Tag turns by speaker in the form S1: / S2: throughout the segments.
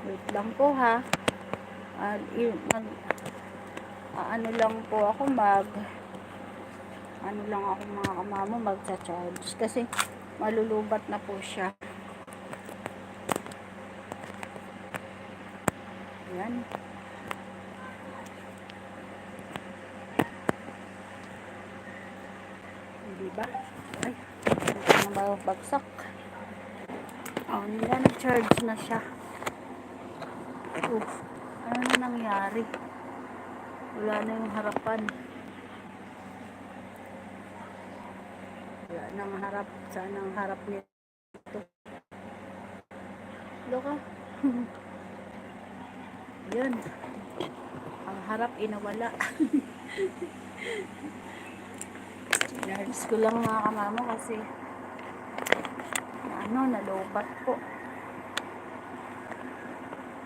S1: Wait lang po ha. Ano lang po ako ano lang ako mga kamamo magcha-charge kasi malulubat na po siya. Yan. Hindi ba? Ay, ano ba bagsak? Oh, nila na-charge na siya. Oof. Ano na nangyari? Wala na yung harapan. Wala nang harap. Saan ang harap nito? Loka. Yun. Ang harap inawala. Nerves ko lang mga kamamo kasi nalobat po.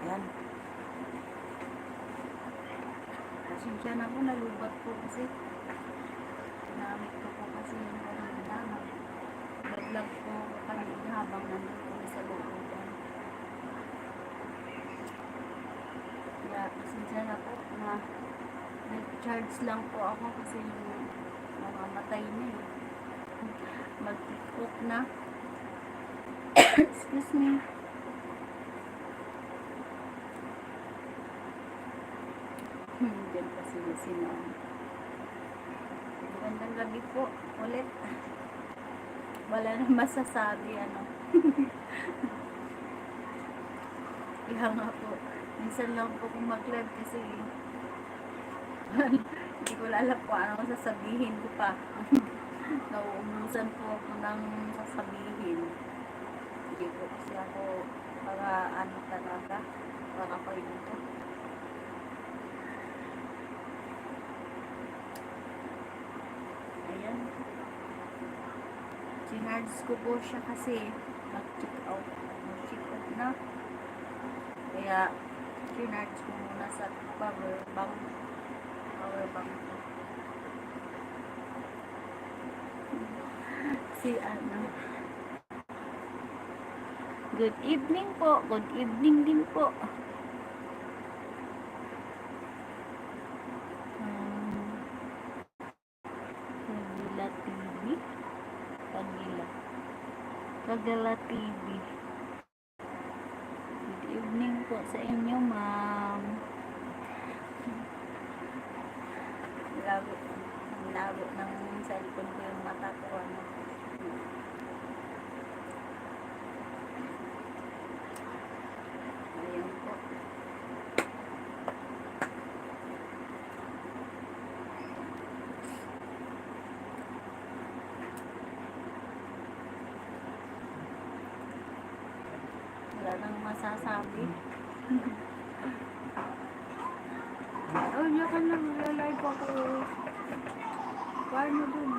S1: Yan. Pasensya na po, nalubat po kasi ginamit ko po kasi yung kanina. Nag-vlog po kanina habang nandun po sa looban. Kaya pasensya na po na nag-charge lang po ako kasi mamamatay na eh. Mag-cook na. Excuse me. Diyan pa sila sinama. Magandang gabi po ulit. Wala na masasabi Iha nga po. Minsan lang po kung mag-live kasi hindi ko alam po ano sasabihin ko pa. Nauumusan po ako ng sasabihin. Hindi po kasi ako para talaga para kayo dito. Ayan. Sinards ko po siya kasi mag-check out na. Kaya sinards ko muna sa power bank si good evening po, good evening din po. Kagala TV. Good evening po sa inyo, ma'am. Labo ng cellphone ko yung mata ko. Ayan po. Wala nang masasabi. Oh, diyan ka na live ako. Paano dun?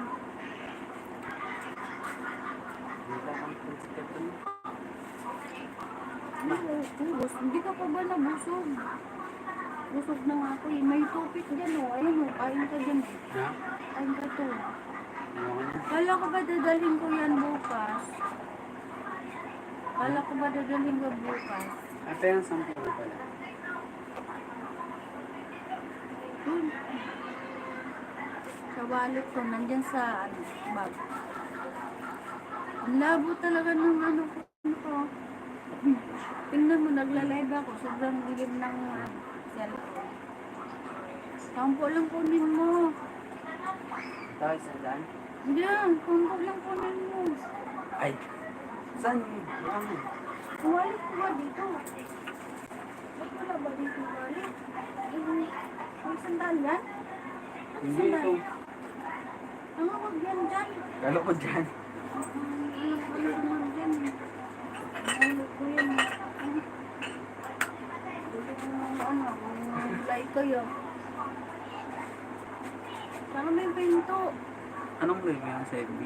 S1: Hindi ka pa ba nabusog? Busog na nga ako eh. May tupit dyan o. Ayun o, kain ka dyan. Kain ka to. Kala ko ba dadalhin ko yan bukas? Kala ko ba dadalhin ko bukas?
S2: Ate yung 10 na pala.
S1: Sa wallet ko, nandyan sa bag. Ang labo talaga ng ko. Tingnan mo, nagla-live ako. Sobrang dilim ng cellphone. Kampo lang kunin mo.
S2: Tayo sa daan?
S1: Diyan, kampo lang kunin mo.
S2: Ay! Saan yun? Ano?
S1: Ang wallet ko ba dito? Ba't wala ba dito yung wallet? May sandal yan?
S2: Hindi ito.
S1: Ang wag yan dyan.
S2: Kalo ko dyan.
S1: Ano naman dyan? Wallet ko yan. Like kayo. Saan may pinto?
S2: Anong live yan sa FB?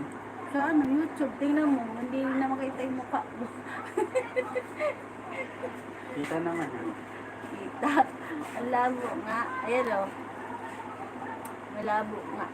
S1: Sa YouTube, tingnan mo. Hindi na makita yung mukha mo.
S2: Kita naman
S1: Kita. Ang labo nga. Ayan o. Malabo nga.